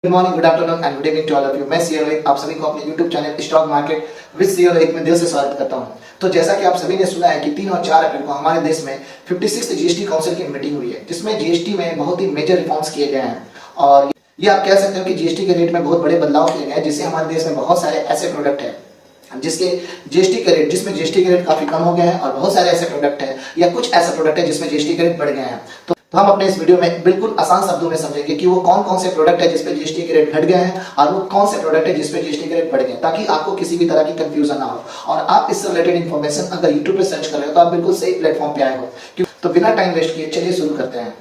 Good morning, good afternoon and good evening to all of you. मैं CA Rohit आप सभी को अपने YouTube channel stock market with CA Rohit में दिल से स्वागत करता हूं। तो जैसा कि आप सभी ने सुना है कि 3 और 4 अप्रैल को हमारे देश में 56th जीएसटी काउंसिल की मीटिंग हुई है, जिसमें जीएसटी में बहुत ही मेजर रिफॉर्म्स किए गए हैं। और ये आप कह सकते हो कि जीएसटी के रेट में बहुत बड़े बदलाव किए गए हैं, जिससे हमारे देश में बहुत सारे ऐसे प्रोडक्ट हैं जिसमें जीएसटी के रेट काफी कम हो गए हैं, और बहुत सारे ऐसे प्रोडक्ट हैं या कुछ ऐसे प्रोडक्ट है जिसमें जीएसटी के रेट बढ़ गए हैं। तो हम अपने इस वीडियो में बिल्कुल आसान शब्दों में समझेंगे कि वो कौन कौन से प्रोडक्ट है जिसपे जीएसटी के रेट घट गए हैं और वो कौन से प्रोडक्ट है जिसपे जीएसटी के रेट बढ़ गए, ताकि आपको किसी भी तरह की कंफ्यूजन ना हो और आप इससे रिलेटेड इन्फॉर्मेशन अगर यूट्यूब पे सर्च कर रहे हो तो आप बिल्कुल सही प्लेटफॉर्म पे आए हो। तो बिना टाइम वेस्ट किए चलिए शुरू करते हैं।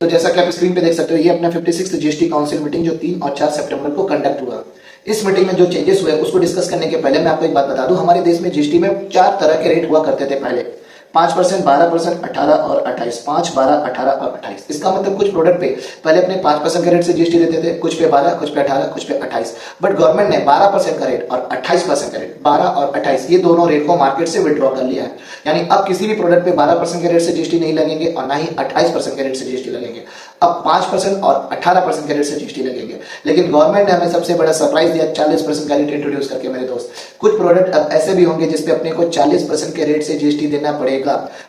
तो जैसा कि आप स्क्रीन पे देख सकते हो, ये अपना 56th जीएसटी काउंसिल मीटिंग जो 3 और 4 सितंबर को कंडक्ट हुआ। इस मीटिंग में जो चेंजेस हुए उसको डिस्कस करने के पहले मैं आपको एक बात बता दूं, हमारे देश में जीएसटी में 4 तरह के रेट हुआ करते थे पहले। 5%, 12%, 18 और 28। 5, 12, 18 और 28। इसका मतलब कुछ प्रोडक्ट पे पहले अपने 5% के रेट से जीएसटी देते थे, कुछ पे 12, कुछ पे 18, कुछ पे 28। बट गवर्नमेंट ने 12% का रेट और 28% का रेट, 12 और 28 ये दोनों रेट को मार्केट से विड्रॉ कर लिया है। यानी अब किसी भी प्रोडक्ट पे 12% के रेट से जीएसटी नहीं लगेंगे और ना ही 28% के रेट से जीएसटी लगेंगे। अब 5% और 18% के रेट से जीएसटी लगेंगे। लेकिन गवर्नमेंट ने हमें सबसे बड़ा सरप्राइज दिया 40% का रेट इंट्रोड्यूस करके। मेरे दोस्त, कुछ प्रोडक्ट अब ऐसे भी होंगे जिसपे अपने को 40% के रेट से जीएसटी देना पड़ेगा।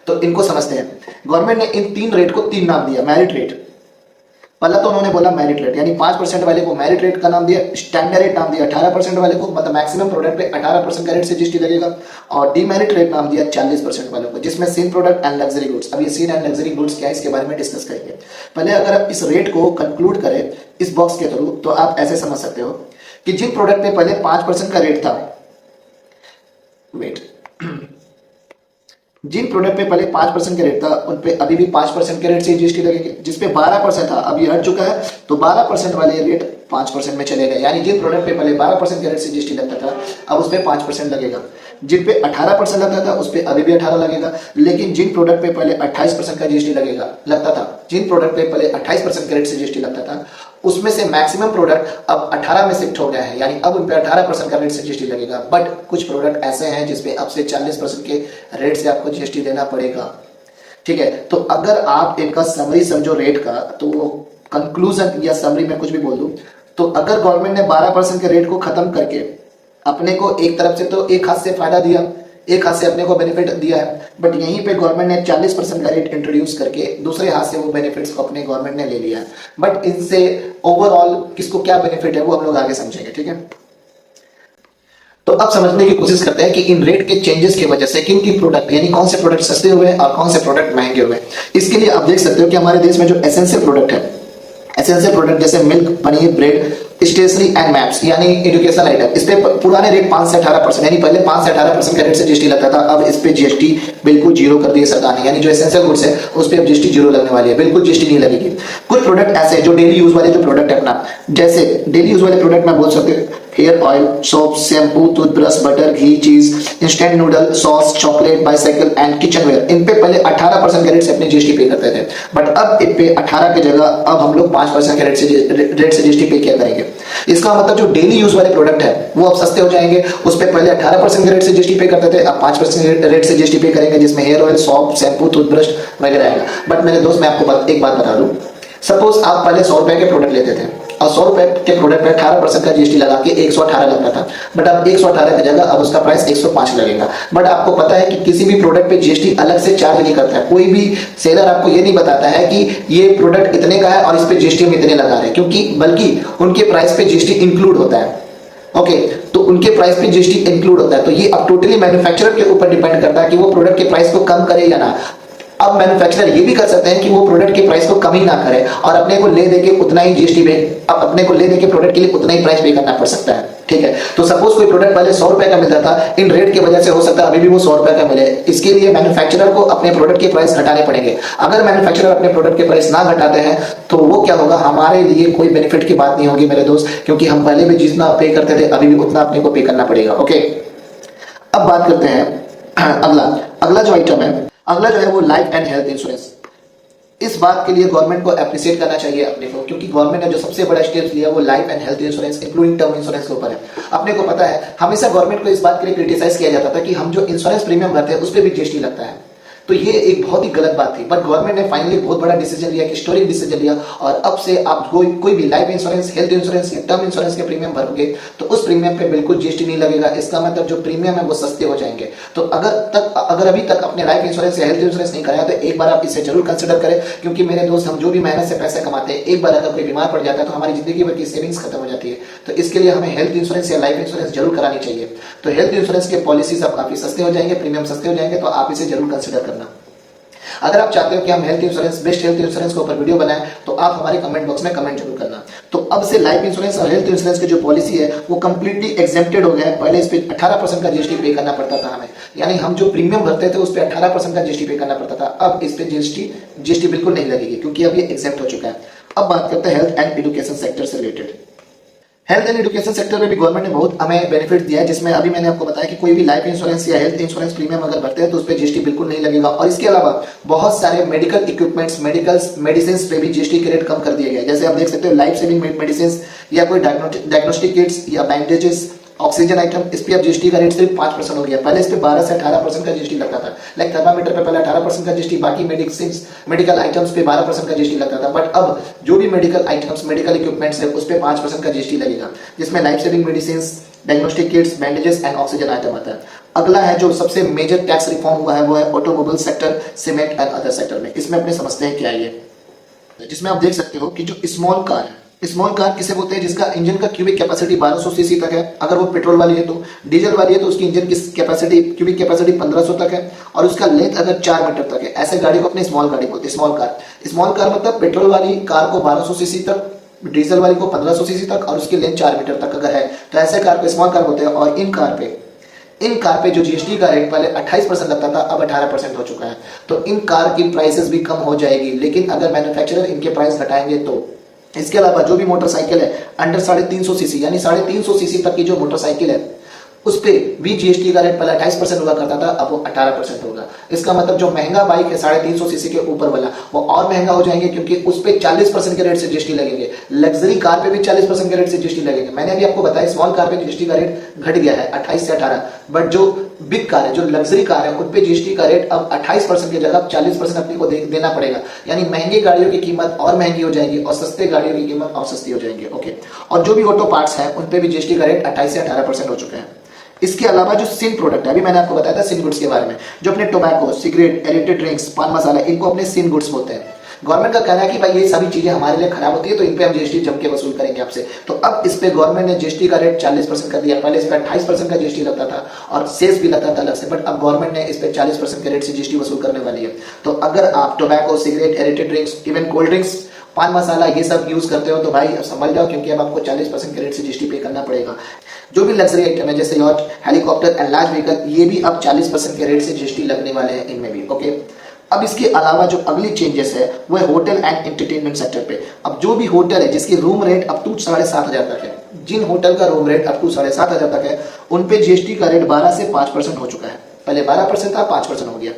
तो इनको समझते हैं। गवर्नमेंट ने इन 3 रेट को 3 नाम दिया। मेरिट रेट, पहला तो उन्होंने बोला मेरिट रेट, यानी 5% वाले को मेरिट रेट का नाम दिया। स्टैंडर्ड रेट नाम दिया 18% वाले को, मतलब मैक्सिमम प्रोडक्ट पे 18% का रेट से जीएसटी लगेगा। और डीमेरिट रेट नाम दिया 40% वालों को, जिसमें sin product and luxury goods. अब ये सीन एंड लग्जरी गुड्स क्या है इसके बारे में डिस्कस करेंगे। पहले अगर आप इस रेट को कंक्लूड करें इस बॉक्स के थ्रू, तो आप ऐसे समझ सकते हो कि जिन प्रोडक्ट पे पहले 5% का रेट था, जिन प्रोडक्ट पे पहले 5% का रेट था उन पे अभी भी 5% के रेट से जीएसटी लगेगी। जिस पे 12% था अब ये हट चुका है, तो 12% वाले रेट 5% में चलेगा। यानी जिन प्रोडक्ट पे पहले 12% के रेट से जीएसटी लगता था अब उस पे 5% लगेगा। जिन पे 18% लगता था उस पे अभी भी 18 लगेगा। लेकिन जिन प्रोडक्ट पे पहले 28% का जीएसटी लगता था, जिन प्रोडक्ट पे पहले 28% के रेट से जीएसटी लगता था, उसमें से मैक्सिमम प्रोडक्ट अब 18 में शिफ्ट हो गया है। यानी अब उन पे 18% का रेट से जीएसटी लगेगा। बट कुछ प्रोडक्ट ऐसे हैं जिसपे अब से 40% के रेट से आपको जीएसटी देना पड़ेगा। ठीक है, तो अगर आप इनका समरी समझो रेट का, तो कंक्लूजन या समरी में कुछ भी बोल दूं, तो अगर गवर्नमेंट ने 12% के रेट को खत्म करके अपने को एक तरफ से तो एक हाथ से फायदा दिया, एक हाथ से अपने को बेनिफिट दिया है, बट यहीं पे गवर्नमेंट ने 40% का रेट इंट्रोड्यूस करके दूसरे हाथ से वो बेनिफिट्स को अपने गवर्नमेंट ने ले लिया है। बट इनसे ओवरऑल किसको क्या बेनिफिट है वो हम लोग आगे समझेंगे। ठीक है, तो अब समझने की कोशिश करते हैं कि इन रेट के चेंजेस की वजह से किन की प्रोडक्ट, यानी कौन से प्रोडक्ट सस्ते हुए और कौन से प्रोडक्ट महंगे हुए। इसके लिए आप देख सकते हो कि हमारे देश में जो एसेंशियल प्रोडक्ट है, एसेंशियल प्रोडक्ट जैसे milk, paneer, bread, stationery and maps यानी एजुकेशन आइटम, इस पे पुराने रेट 5 से 18%, यानी पहले 5 से 18% का रेट से जीएसटी लगता था। अब इस पे जीएसटी बिल्कुल जीरो कर दिया सरकार ने। यानी जो एसेंशियल गुड्स है उस पे अब जीएसटी जीरो लगने वाली है, बिल्कुल जीएसटी नहीं लगेगी। कुछ प्रोडक्ट ऐसे जो डेली यूज वाले जो प्रोडक्ट है अपना, जैसे डेली यूज वाले प्रोडक्ट मैं बोल सकते हैं hair oil, soap, shampoo, toothbrush, butter, घी, cheese, instant noodle, sauce, chocolate, bicycle and kitchenware, इन पे पहले 18% के रेट से अपने जीएसटी पे करते थे। बट अब इन पे 18 की जगह अब हम लोग 5% के रेट से जीएसटी पे किया करेंगे। इसका मतलब जो डेली यूज वाले प्रोडक्ट है वो अब सस्ते हो जाएंगे। उस पे पहले 18% के रेट से जीएसटी पे करते थे, अब 5% रेट से जीएसटी पे करेंगे, जिसमें hair oil, soap, shampoo, toothbrush वगैरह आएगा। बट मेरे दोस्त, मैं आपको एक बात बता दूं, सपोज आप पहले 100 रुपए के प्रोडक्ट लेते थे और 100 रुपए के प्रोडक्ट पे 18% का जीएसटी लगा के 118 लगता था। बट अब 118 की जगह अब उसका प्राइस 105 लगेगा। बट आपको पता है कि किसी भी प्रोडक्ट पे जीएसटी अलग से चार्ज नहीं करता है। कोई भी सेलर आपको ये नहीं बताता है कि ये प्रोडक्ट इतने का है और इस पे जीएसटी हम इतने लगा रहे हैं, क्योंकि बल्कि उनके प्राइस पे जीएसटी इंक्लूड होता है। ओके, तो उनके प्राइस पे जीएसटी इंक्लूड होता है। तो ये अब टोटली मैन्युफैक्चरर के ऊपर डिपेंड करता है कि वो प्रोडक्ट के प्राइस को कम करे या ना। अब मैन्युफैक्चरर ये भी कर सकते हैं कि वो प्रोडक्ट के प्राइस को कम ही ना करे और अपने को ले देके उतना ही जीएसटी पे, अब अपने को ले देके प्रोडक्ट के लिए उतना ही प्राइस पे करना पड़ सकता है। ठीक है, तो सपोज कोई प्रोडक्ट पहले 100 रुपए का मिलता था, इन रेट की वजह से हो सकता है अभी भी वो 100 रुपए का मिले। इसके लिए मैन्युफैक्चरर को अपने प्रोडक्ट के प्राइस घटाने पड़ेंगे। अगर मैन्युफैक्चरर अपने प्रोडक्ट के प्राइस ना घटाते हैं तो वो क्या होगा, हमारे लिए कोई बेनिफिट की बात नहीं होगी मेरे दोस्त, क्योंकि हम पहले भी जितना पे करते थे अभी भी उतना अपने को पे करना पड़ेगा। ओके, अब बात करते हैं अगला जो आइटम है, अगला जो है वो लाइफ एंड हेल्थ इंश्योरेंस। इस बात के लिए गवर्नमेंट को एप्रिशिएट करना चाहिए अपने को, क्योंकि गवर्नमेंट ने जो सबसे बड़ा स्टेप लिया वो life and health insurance including term insurance के ऊपर है। अपने को पता है हमेशा गवर्नमेंट को इस बात के लिए क्रिटिसाइज किया जाता था कि हम जो इंश्योरेंस प्रीमियम भरते हैं उस पर भी जीएसटी लगता है। तो ये एक बहुत ही गलत बात थी, बट गवर्नमेंट ने फाइनली बहुत बड़ा डिसीजन लिया, हिस्टोरिक डिसीजन लिया, और अब से आप कोई भी लाइफ इंश्योरेंस, हेल्थ इंश्योरेंस या टर्म इंश्योरेंस के प्रीमियम भरोगे तो उस प्रीमियम पे बिल्कुल जीएसटी नहीं लगेगा। इसका मतलब जो प्रीमियम है वो सस्ते हो जाएंगे। तो अगर अभी तक अपने लाइफ इंश्योरेंस या हेल्थ इंश्योरेंस नहीं कराया तो एक बार आप इसे जरूर कंसिडर करें, क्योंकि मेरे दोस्त, हम जो भी मेहनत से पैसे कमाते हैं, एक बार अगर कोई बीमार पड़ जाता है तो हमारी जिंदगी भर की सेविंग्स खत्म हो जाती है। तो इसके लिए हमें हेल्थ इंश्योरेंस या लाइफ इंश्योरेंस जरूर करानी चाहिए। तो हेल्थ इंश्योरेंस के पॉलिसीज अब काफी सस्ते हो जाएंगे, प्रीमियम सस्ते हो जाएंगे, तो आप इसे जरूर कंसिडर करना। अगर आप चाहते हो कि हम health insurance, best health insurance के ऊपर वीडियो बनाएं तो आप हमारे कमेंट बॉक्स में कमेंट जरूर करना। तो अब से लाइफ इंश्योरेंस और हेल्थ इंश्योरेंस की जो पॉलिसी है वो कंप्लीटली एग्जेम्प्टेड हो गया है। पहले इस पे 18% का जीएसटी पे करना पड़ता था हमें, यानी हम जो प्रीमियम भरते थे उस पे 18% का जीएसटी पे करना पड़ता था। अब इस पे जीएसटी बिल्कुल नहीं लगेगी, क्योंकि अब ये एग्जेम्प्ट हो चुका है। अब बात करते हैं हेल्थ एंड एजुकेशन सेक्टर से related. Health and education sector में भी गवर्नमेंट ने बहुत हमें बेनिफिट दिया है, जिसमें अभी मैंने आपको बताया कि कोई भी लाइफ इंश्योरेंस या हेल्थ इंश्योरेंस प्रीमियम अगर भरते हैं तो उस पर जीएसटी बिल्कुल नहीं लगेगा। और इसके अलावा बहुत सारे मेडिकल इक्विपमेंट्स, मेडिसिन पे भी जीएसटी के रेट कम कर दिए गए। जैसे आप देख सकते हो, लाइफ सेविंग मेडिसिन या कोई डायग्नोस्टिक किट्स या बैंडेजेस, ऑक्सीजन आइटम, इस पे अब जीएसटी का रेट सिर्फ 5% हो गया। पहले इस पे 12 से 18% का जीएसटी लगता था। लाइक थर्मामीटर पे पहले 18% का जीएसटी, बाकी मेडिकल आइटम्स पे 12% का जीएसटी लगता था। बट अब जो भी मेडिकल आइटम्स, मेडिकल इक्विपमेंट्स है, उस पे 5% का जीएसटी लगेगा, जिसमें life saving medicine, diagnostic kits, bandages and oxygen item आता है। अगला है जो सबसे मेजर टैक्स रिफॉर्म हुआ है वो है automobile sector, cement and other sector में। इसमें अपने समझते हैं क्या ये, जिसमें आप देख सकते हो कि जो स्मॉल कार है, स्मॉल कार किसे बोलते हैं, जिसका इंजन का क्यूबिक कैपेसिटी 1200 सीसी तक है। अगर वो पेट्रोल वाली है, तो डीजल वाली है तो उसकी इंजन की कैपेसिटी, क्यूबिक कैपेसिटी 1500 तक है, और उसका लेंथ अगर 4 मीटर तक है। ऐसे गाड़ी को अपने स्मॉल गाड़ी बोलते हैं, स्मॉल कार। स्मॉल कार मतलब पेट्रोल वाली कार को 1200 सीसी तक, डीजल वाली को 1500 सीसी तक, और उसकी लेंथ 4 मीटर तक अगर है तो ऐसे कार को स्मॉल कार बोलते हैं। और इन कार पे जो जीएसटी का रेट पहले 28% लगता था, अब 18% हो चुका है। तो इन कार की प्राइसेस भी कम हो जाएगी, लेकिन अगर मैन्युफैक्चरर इनके प्राइस घटाएंगे तो। इसके अलावा जो भी मोटरसाइकिल है अंडर 350 सीसी, यानी 350 सीसी तक की जो मोटरसाइकिल है, उस पे भी जीएसटी का रेट पहले 28% हुआ करता था, अब वो 18% होगा। इसका मतलब जो महंगा बाइक है 350 सीसी के ऊपर वाला, वो और महंगा हो जाएंगे, क्योंकि उस पे 40% के रेट से जीएसटी लगेंगे। लग्जरी कार पे भी 40% के रेट से जीएसटी लगेंगे। मैंने अभी आपको बताया स्मॉल कार पे जीएसटी का रेट घट गया है 28 से 18, बट जो बिग कार है, जो लग्जरी कार है, उन पे जीएसटी का रेट अब 28% की जगह 40% अपने को देना पड़ेगा। यानी महंगी गाड़ियों की कीमत और महंगी हो जाएगी और सस्ते गाड़ियों की कीमत और सस्ती हो जाएगी। ओके, और जो भी ऑटो पार्ट्स हैं उन पे भी जीएसटी का रेट 28 से 18% हो चुका है। इसके अलावा जो सिन प्रोडक्ट है, अभी मैंने आपको बताया था सिन गुड्स के बारे में, जो अपने टोबैको, सिगरेट, एडिटेड ड्रिंक्स, पान मसाला, इनको अपने सिन गुड्स बोलते हैं। गवर्नमेंट का कहना है कि भाई ये सभी चीजें हमारे लिए खराब होती है, तो इन पे हम जीएसटी जम के वसूल करेंगे आपसे। तो अब इस पे गवर्नमेंट ने जीएसटी का रेट 40% कर दिया। पहले इस पे 28% का जीएसटी लगता था और सेस भी लगता था अलग से, बट अब गवर्नमेंट ने इस पे 40% के रेट से जीएसटी वसूल करने वाली है। तो अगर आप tobacco, cigarette, edited drinks, even cold drinks, पान मसाला ये सब यूज करते हो तो भाई अब समझ जाओ, क्योंकि अब आपको 40% के रेट से जीएसटी पे करना पड़ेगा। जो भी लग्जरी आइटम है जैसे yacht, helicopter and large vehicle, ये भी अब 40% के रेट से जीएसटी लगने वाले हैं इनमें भी। ओके, अब इसके अलावा जो अगली चेंजेस है वो है होटल एंड एंटरटेनमेंट सेक्टर पे। अब जो भी होटल है जिसकी रूम रेट अप टू 7,500 तक है, जिन होटल का रूम रेट अप टू 7,500 तक है, उन पे जीएसटी का रेट 12 से 5% हो चुका है। पहले 12% था, 5% हो गया।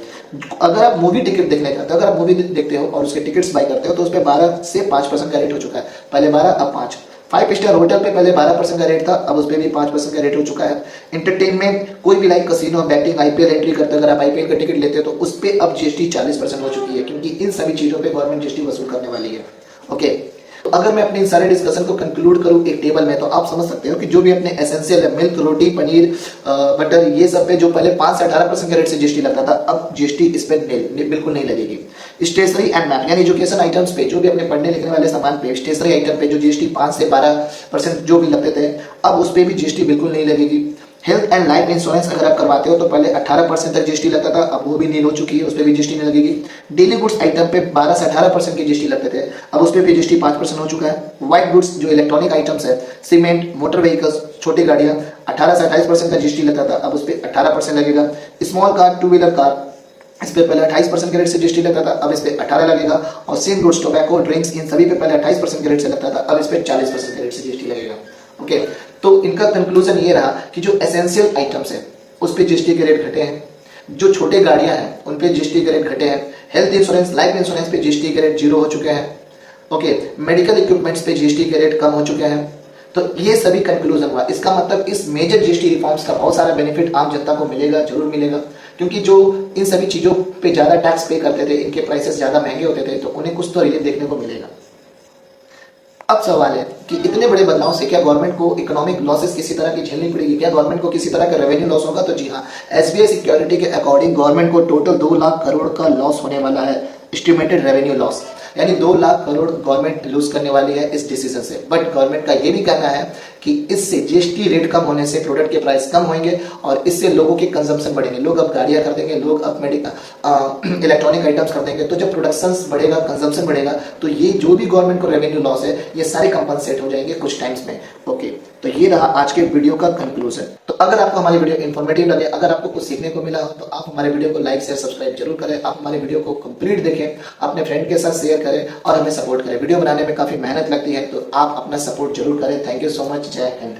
अगर आप मूवी टिकट देखने जाते हो, अगर आप मूवी देखते हो और उसके टिकट्स बाय करते हो तो उस पर 12 से 5% का रेट हो चुका है। पहले 12, अब 5। 5 स्टार होटल पे पहले 12% का रेट था, अब उस पर भी 5% का रेट हो चुका है। एंटरटेनमेंट, कोई भी like casino, batting, IPL entry करते हो, अगर आप आईपीएल का टिकट लेते हो तो उस पर अब जीएसटी 40% हो चुकी है, क्योंकि इन सभी चीजों पे गवर्नमेंट जीएसटी वसूल करने वाली है। ओके, तो अगर मैं अपने इन सारे डिस्कशन को कंक्लूड करूं एक टेबल में, तो आप समझ सकते हो कि जो भी अपने एसेंशियल है, मिल्क, रोटी, पनीर, बटर, ये सब पे जो पहले 5 से 18% के रेट से जीएसटी लगता था, अब जीएसटी इस पे बिल्कुल नहीं लगेगी। स्टेशनरी एंड मैप, यानी एजुकेशन आइटम्स पे, जो भी अपने पढ़ने लिखने वाले सामान पे, स्टेशनरी आइटम पे जो जीएसटी 5 से 12% जो भी लगते थे, अब उस पे भी जीएसटी बिल्कुल नहीं लगेगी। हेल्थ एंड लाइफ इंश्योरेंस अगर आप करवाते हो तो पहले 18% तक जीएसटी लगता था, अब वो भी नील हो चुकी है, उस पर भी जीएसटी नहीं लगेगी। डेली गुड्स आइटम पे 12 से 18% की जीएसटी लगते थे, अब उस पर भी जीएसटी 5% हो चुका है। व्हाइट गुड्स जो इलेक्ट्रॉनिक आइटम्स है, सीमेंट, मोटर व्हीकल्स, छोटी गाड़ियां, 18 से 28% का जीएसटी लगता था, अब उस पर 18% लगेगा। Small car, two wheeler car, इस पे पहले 28% के रेट से जीएसटी लगता था, अब इस पे 18 लगेगा। और सिन गुड्स, टोबैको, ड्रिंक्स, इन सभी पे पहले 28% के रेट से लगता था, अब इस पे 40% के रेट से जीएसटी लगेगा। ओके, तो इनका कंक्लूजन ये रहा कि जो एसेंशियल आइटम्स है उस पे जीएसटी के रेट घटे हैं, जो छोटे गाड़ियां हैं उन पे जीएसटी के रेट घटे हैं, हेल्थ इंश्योरेंस, लाइफ इंश्योरेंस पे जीएसटी के रेट 0 हो चुके हैं। ओके, मेडिकल इक्विपमेंट्स पे जीएसटी के रेट कम हो चुके हैं। तो ये सभी कंक्लूजन हुआ। इसका मतलब इस मेजर जीएसटी रिफॉर्म्स का बहुत सारा बेनिफिट आम जनता को मिलेगा, जरूर मिलेगा। क्योंकि जो इन सभी चीजों पे ज्यादा टैक्स पे करते थे, इनके प्राइसेस ज्यादा महंगे होते थे, तो उन्हें कुछ तो रिलीफ देखने को मिलेगा। अब सवाल है कि इतने बड़े बदलाव से क्या गवर्नमेंट को इकोनॉमिक लॉसेस किसी तरह की झेलनी पड़ेगी, क्या गवर्नमेंट को किसी तरह का रेवेन्यू लॉस होगा? तो जी हाँ, एसबीआई सिक्योरिटी के अकॉर्डिंग गवर्नमेंट को टोटल 2 लाख करोड़ का लॉस होने वाला है, एस्टिमेटेड रेवेन्यू लॉस, यानी 2 लाख करोड़ गवर्नमेंट लूज करने वाली है इस डिसीजन से। बट गवर्नमेंट का यह भी कहना है कि इससे जीएसटी रेट कम होने से प्रोडक्ट के प्राइस कम होंगे और इससे लोगों के कंजम्पशन बढ़ेंगे, लोग अब गाड़ियां खरीदेंगे, लोग अब इलेक्ट्रॉनिक आइटम्स खरीदेंगे। तो जब प्रोडक्शन बढ़ेगा, कंजम्पशन बढ़ेगा, तो ये जो भी गवर्नमेंट को रेवेन्यू लॉस है ये सारे कंपनसेट हो जाएंगे कुछ टाइम्स में। ओके, तो ये रहा आज के वीडियो का कंक्लूजन। तो अगर आपको हमारी वीडियो इन्फॉर्मेटिव लगे, अगर आपको कुछ सीखने को मिला हो, तो आप हमारे वीडियो को लाइक शेयर सब्सक्राइब जरूर करें। आप हमारे वीडियो को कंप्लीट देखें, अपने फ्रेंड के साथ शेयर करें और हमें सपोर्ट करें। वीडियो बनाने में काफी मेहनत लगती है, तो आप अपना सपोर्ट जरूर करें। Thank you so much. जय हिंद।